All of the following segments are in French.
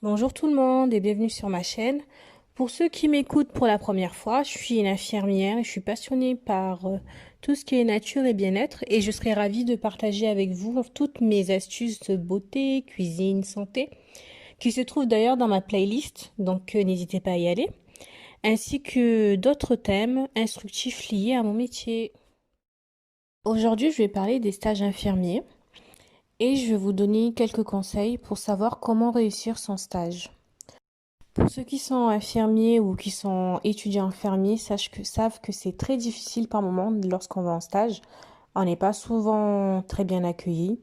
Bonjour tout le monde et bienvenue sur ma chaîne. Pour ceux qui m'écoutent pour la première fois, je suis une infirmière et je suis passionnée par tout ce qui est nature et bien-être et je serai ravie de partager avec vous toutes mes astuces de beauté, cuisine, santé qui se trouvent d'ailleurs dans ma playlist, donc n'hésitez pas à y aller, ainsi que d'autres thèmes instructifs liés à mon métier. Aujourd'hui, je vais parler des stages infirmiers et je vais vous donner quelques conseils pour savoir comment réussir son stage. Pour ceux qui sont infirmiers ou qui sont étudiants infirmiers, savent que c'est très difficile par moment lorsqu'on va en stage. On n'est pas souvent très bien accueilli.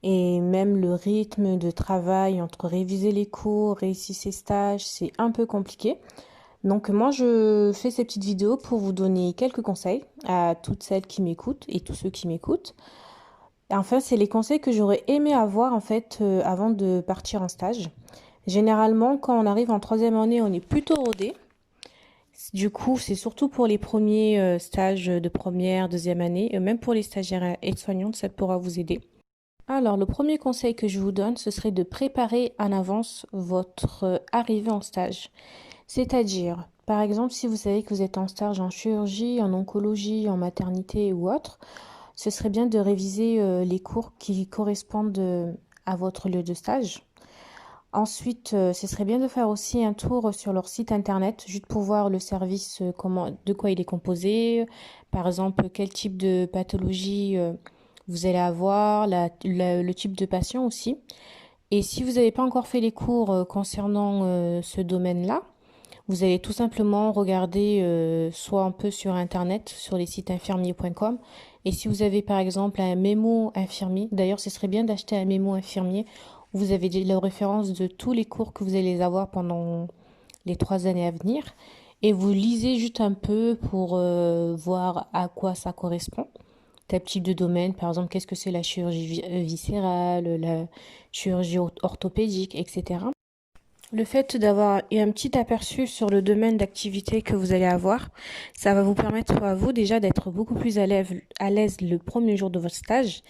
Et même le rythme de travail entre réviser les cours, réussir ses stages, c'est un peu compliqué. Donc moi, je fais ces petites vidéos pour vous donner quelques conseils à toutes celles qui m'écoutent et tous ceux qui m'écoutent. Et enfin, c'est les conseils que j'aurais aimé avoir en fait avant de partir en stage. Généralement, quand on arrive en troisième année, on est plutôt rodé. Du coup, c'est surtout pour les premiers stages de première, deuxième année, et même pour les stagiaires aides-soignantes, ça pourra vous aider. Alors, le premier conseil que je vous donne, ce serait de préparer en avance votre arrivée en stage. C'est-à-dire, par exemple, si vous savez que vous êtes en stage en chirurgie, en oncologie, en maternité ou autre, ce serait bien de réviser les cours qui correspondent à votre lieu de stage. Ensuite, ce serait bien de faire aussi un tour sur leur site internet, juste pour voir le service, comment, de quoi il est composé, par exemple, quel type de pathologie vous allez avoir, le type de patient aussi. Et si vous n'avez pas encore fait les cours concernant ce domaine-là, vous allez tout simplement regarder soit un peu sur internet, sur les sites infirmiers.com. Et si vous avez par exemple un mémo infirmier, d'ailleurs ce serait bien d'acheter un mémo infirmier où vous avez la référence de tous les cours que vous allez avoir pendant les 3 années à venir. Et vous lisez juste un peu pour voir à quoi ça correspond. Tel type de domaine, par exemple, qu'est-ce que c'est la chirurgie viscérale, la chirurgie orthopédique, etc. Le fait d'avoir un petit aperçu sur le domaine d'activité que vous allez avoir, ça va vous permettre à vous déjà d'être beaucoup plus à l'aise le premier jour de votre stage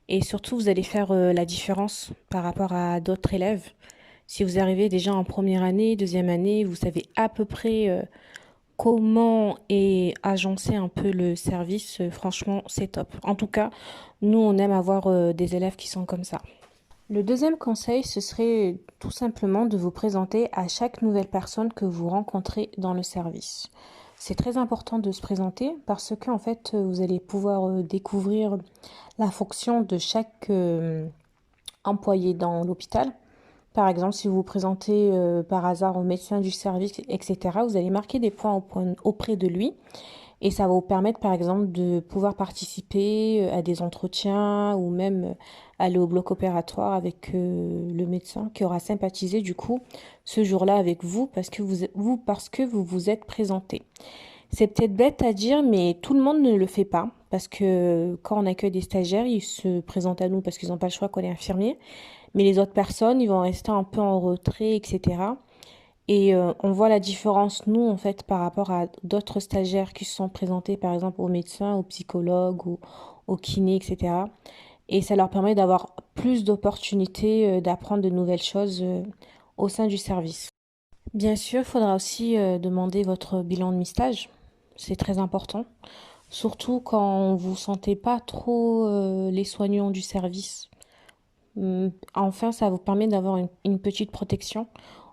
et surtout vous allez faire la différence par rapport à d'autres élèves. Si vous arrivez déjà en première année, deuxième année, vous savez à peu près comment est agencé un peu le service, franchement c'est top. En tout cas, nous on aime avoir des élèves qui sont comme ça. Le deuxième conseil, ce serait tout simplement de vous présenter à chaque nouvelle personne que vous rencontrez dans le service. C'est très important de se présenter parce que en fait, vous allez pouvoir découvrir la fonction de chaque employé dans l'hôpital. Par exemple, si vous vous présentez par hasard au médecin du service, etc., vous allez marquer des points auprès de lui et ça va vous permettre, par exemple, de pouvoir participer à des entretiens ou même aller au bloc opératoire avec le médecin qui aura sympathisé du coup ce jour-là avec vous parce que vous vous êtes présenté. C'est peut-être bête à dire, mais tout le monde ne le fait pas parce que quand on accueille des stagiaires, ils se présentent à nous parce qu'ils n'ont pas le choix qu'on est infirmier, mais les autres personnes, ils vont rester un peu en retrait, etc. Et on voit la différence, nous, en fait, par rapport à d'autres stagiaires qui se sont présentés, par exemple, aux médecins, aux psychologues, aux kinés, etc. Et ça leur permet d'avoir plus d'opportunités d'apprendre de nouvelles choses au sein du service. Bien sûr, il faudra aussi demander votre bilan de mi-stage. C'est très important. Surtout quand vous sentez pas trop les soignants du service. Enfin, ça vous permet d'avoir une petite protection.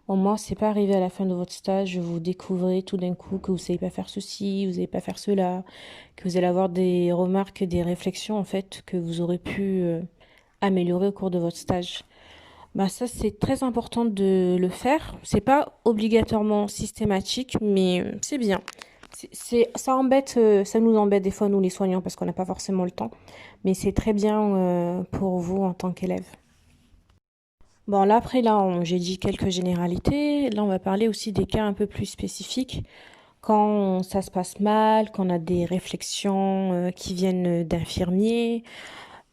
Au moins, c'est pas arrivé à la fin de votre stage, vous découvrez tout d'un coup que vous savez pas faire ceci, vous savez pas faire cela, que vous allez avoir des remarques, des réflexions en fait que vous aurez pu améliorer au cours de votre stage. Bah ça c'est très important de le faire. C'est pas obligatoirement systématique, mais c'est bien. Ça embête, ça nous embête des fois nous les soignants parce qu'on n'a pas forcément le temps, mais c'est très bien pour vous en tant qu'élève. Bon, là, après, j'ai dit quelques généralités. Là, on va parler aussi des cas un peu plus spécifiques. Quand ça se passe mal, quand on a des réflexions qui viennent d'infirmiers.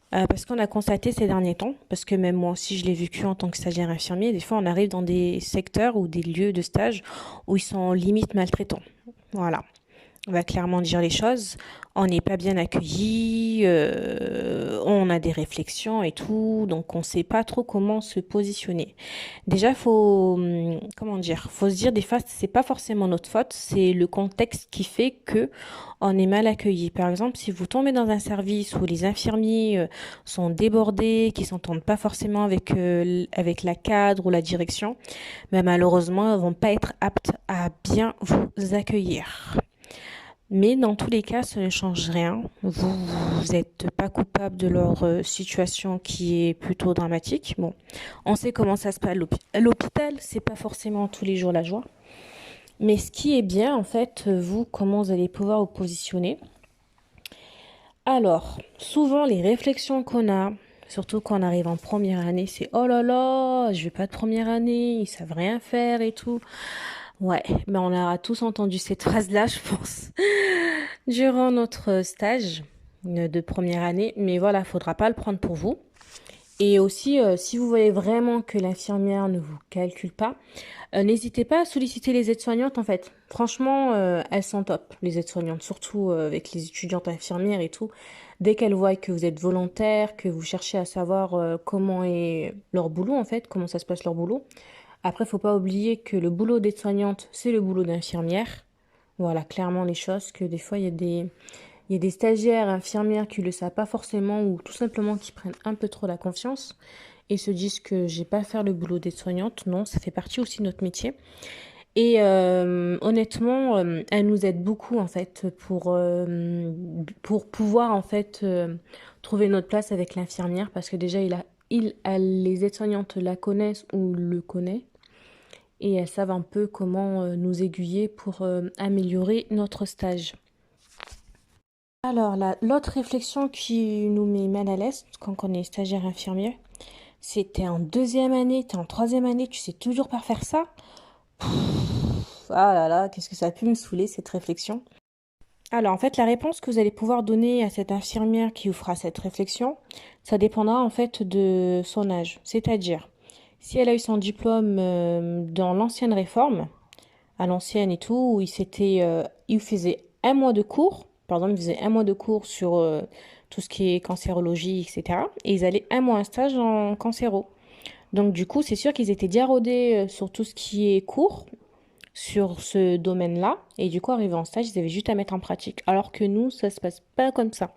Parce qu'on a constaté ces derniers temps, parce que même moi aussi, je l'ai vécu en tant que stagiaire infirmier, des fois, on arrive dans des secteurs ou des lieux de stage où ils sont limite maltraitants. Voilà. va clairement dire les choses. On n'est pas bien accueilli, on a des réflexions et tout, donc on ne sait pas trop comment se positionner. Déjà, comment dire, faut se dire des fois, c'est pas forcément notre faute, c'est le contexte qui fait que on est mal accueilli. Par exemple, si vous tombez dans un service où les infirmiers sont débordés, qui s'entendent pas forcément avec la cadre ou la direction, ben malheureusement, ils vont pas être aptes à bien vous accueillir. Mais dans tous les cas, ça ne change rien. Vous n'êtes pas coupable de leur situation qui est plutôt dramatique. Bon, on sait comment ça se passe à l'hôpital, c'est pas forcément tous les jours la joie. Mais ce qui est bien, en fait, vous, comment vous allez pouvoir vous positionner. Alors, souvent, les réflexions qu'on a, surtout quand on arrive en première année, c'est oh là là, je vais pas de première année, ils savent rien faire et tout. Ouais, ben on a tous entendu cette phrase-là, je pense, durant notre stage de première année. Mais voilà, faudra pas le prendre pour vous. Et aussi, si vous voyez vraiment que l'infirmière ne vous calcule pas, n'hésitez pas à solliciter les aides-soignantes en fait. Franchement, elles sont top, les aides-soignantes, surtout avec les étudiantes infirmières et tout. Dès qu'elles voient que vous êtes volontaire, que vous cherchez à savoir comment est leur boulot en fait, comment ça se passe leur boulot. Après, faut pas oublier que le boulot d'aide-soignante, c'est le boulot d'infirmière. Voilà, clairement les choses, que des fois, il y a des stagiaires, infirmières qui le savent pas forcément ou tout simplement qui prennent un peu trop la confiance et se disent que j'ai pas à faire le boulot d'aide-soignante. Non, ça fait partie aussi de notre métier. Et honnêtement, elle nous aide beaucoup en fait pour pouvoir en fait trouver notre place avec l'infirmière parce que déjà les aides-soignantes la connaissent ou le connaissent et elles savent un peu comment nous aiguiller pour améliorer notre stage. Alors, l'autre réflexion qui nous met mal à l'aise quand on est stagiaire infirmier, c'est t'es en deuxième année, t'es en troisième année, tu sais toujours pas faire ça. Ah là là, qu'est-ce que ça a pu me saouler cette réflexion. Alors, en fait, la réponse que vous allez pouvoir donner à cette infirmière qui vous fera cette réflexion, ça dépendra en fait de son âge. C'est-à-dire, si elle a eu son diplôme dans l'ancienne réforme, à l'ancienne et tout, où il faisait un mois de cours, par exemple, il faisait un mois de cours sur tout ce qui est cancérologie, etc. Et ils allaient un mois un stage en cancéro. Donc du coup, c'est sûr qu'ils étaient déjà rodés sur tout ce qui est cours, sur ce domaine-là. Et du coup, arrivés en stage, ils avaient juste à mettre en pratique. Alors que nous, ça se passe pas comme ça.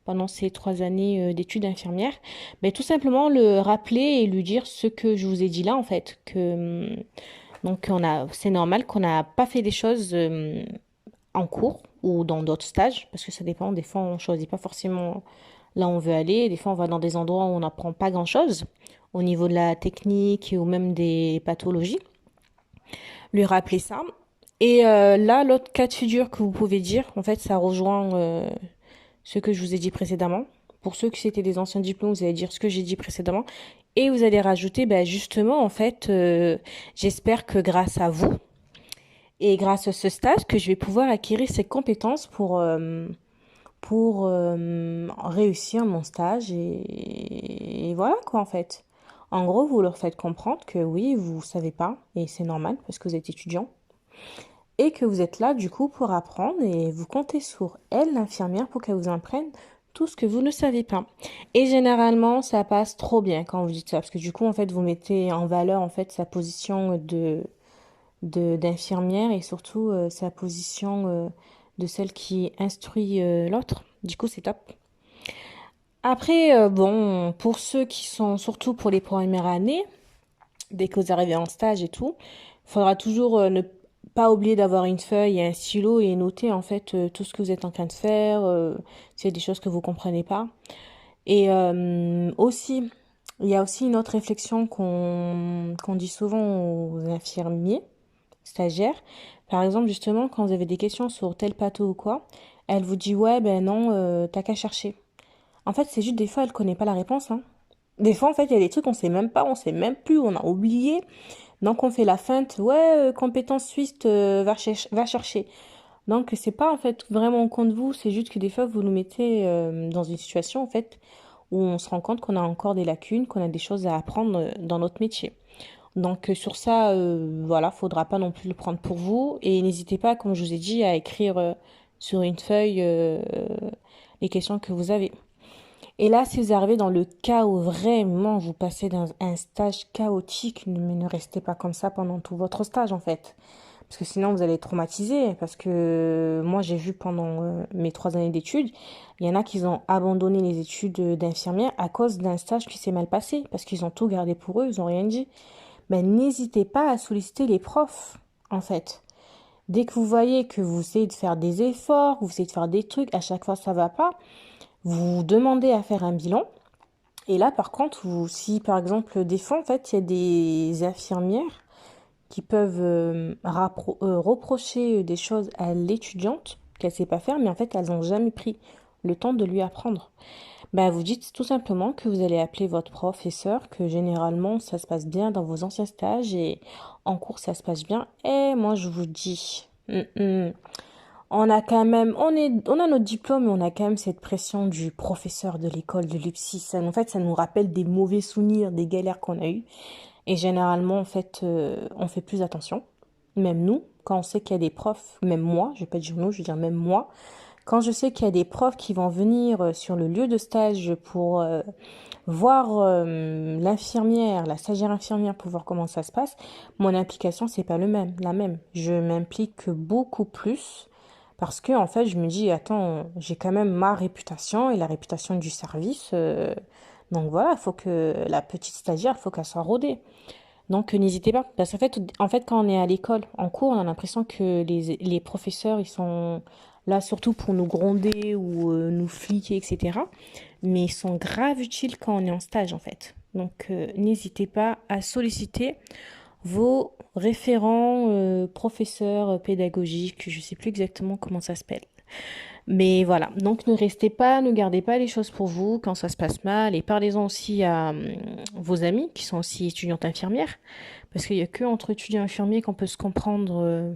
Pendant ces 3 années d'études infirmières, mais tout simplement le rappeler et lui dire ce que je vous ai dit là, en fait, que donc c'est normal qu'on n'a pas fait des choses en cours ou dans d'autres stages, parce que ça dépend. Des fois, on choisit pas forcément là où on veut aller. Des fois, on va dans des endroits où on n'apprend pas grand-chose au niveau de la technique ou même des pathologies. Lui rappeler ça. Et là, l'autre cas de figure que vous pouvez dire, en fait, ça rejoint ce que je vous ai dit précédemment. Pour ceux qui étaient des anciens diplômes, vous allez dire ce que j'ai dit précédemment. Et vous allez rajouter, ben justement, en fait, j'espère que grâce à vous et grâce à ce stage, que je vais pouvoir acquérir ces compétences pour réussir mon stage. Et voilà quoi, en fait. En gros, vous leur faites comprendre que oui, vous savez pas, et c'est normal parce que vous êtes étudiant, et que vous êtes là du coup pour apprendre et vous comptez sur elle, l'infirmière, pour qu'elle vous apprenne tout ce que vous ne savez pas. Et généralement, ça passe trop bien quand vous dites ça, parce que du coup, en fait, vous mettez en valeur en fait sa position d'infirmière et surtout sa position de celle qui instruit l'autre. Du coup, c'est top. Après, bon, pour ceux qui sont surtout pour les premières années, dès que vous arrivez en stage et tout, il faudra toujours ne pas oublier d'avoir une feuille et un stylo et noter en fait tout ce que vous êtes en train de faire, s'il y a des choses que vous comprenez pas. Et aussi, il y a aussi une autre réflexion qu'on dit souvent aux infirmiers, stagiaires. Par exemple, justement, quand vous avez des questions sur tel pathé ou quoi, elle vous dit ouais, ben non, t'as qu'à chercher. En fait, c'est juste des fois, elle connaît pas la réponse, hein. Des fois, en fait, il y a des trucs, on sait même pas, on sait même plus, on a oublié. Donc, on fait la feinte, ouais, compétence suisse, va chercher. Donc, c'est pas, en fait, vraiment contre vous, c'est juste que des fois, vous nous mettez dans une situation, en fait, où on se rend compte qu'on a encore des lacunes, qu'on a des choses à apprendre dans notre métier. Donc, sur ça, voilà, faudra pas non plus le prendre pour vous. Et n'hésitez pas, comme je vous ai dit, à écrire sur une feuille les questions que vous avez. Et là, si vous arrivez dans le cas où vraiment vous passez dans un stage chaotique, mais ne restez pas comme ça pendant tout votre stage en fait. Parce que sinon, vous allez être traumatisé. Parce que moi, j'ai vu pendant mes 3 années d'études, il y en a qui ont abandonné les études d'infirmière à cause d'un stage qui s'est mal passé. Parce qu'ils ont tout gardé pour eux, ils n'ont rien dit. Ben, n'hésitez pas à solliciter les profs, en fait. Dès que vous voyez que vous essayez de faire des efforts, vous essayez de faire des trucs, à chaque fois ça va pas, vous demandez à faire un bilan. Et là, par contre, si par exemple, des fois, en fait, il y a des infirmières qui peuvent reprocher des choses à l'étudiante qu'elle sait pas faire, mais en fait, elles n'ont jamais pris le temps de lui apprendre. Bah, vous dites tout simplement que vous allez appeler votre professeur, que généralement ça se passe bien dans vos anciens stages et en cours ça se passe bien. Et moi je vous dis, on a quand même, on a notre diplôme, mais on a quand même cette pression du professeur de l'école de l'UPSI. En fait, ça nous rappelle des mauvais souvenirs, des galères qu'on a eues. Et généralement, en fait, on fait plus attention. Même nous, quand on sait qu'il y a des profs, même moi, je vais pas dire nous, je vais dire même moi, quand je sais qu'il y a des profs qui vont venir sur le lieu de stage pour voir l'infirmière, la stagiaire infirmière pour voir comment ça se passe, mon implication, c'est pas la même. Je m'implique beaucoup plus parce que, en fait, je me dis, attends, j'ai quand même ma réputation et la réputation du service. Donc voilà, il faut que la petite stagiaire, il faut qu'elle soit rodée. Donc n'hésitez pas. Parce qu'en fait, quand on est à l'école, en cours, on a l'impression que les professeurs, ils sont là surtout pour nous gronder ou nous fliquer, etc. Mais ils sont grave utiles quand on est en stage, en fait. Donc n'hésitez pas à solliciter vos référents professeurs pédagogiques. Je ne sais plus exactement comment ça s'appelle. Mais voilà, donc ne restez pas, ne gardez pas les choses pour vous quand ça se passe mal et parlez-en aussi à vos amis qui sont aussi étudiantes infirmières parce qu'il n'y a que entre étudiants infirmiers qu'on peut se comprendre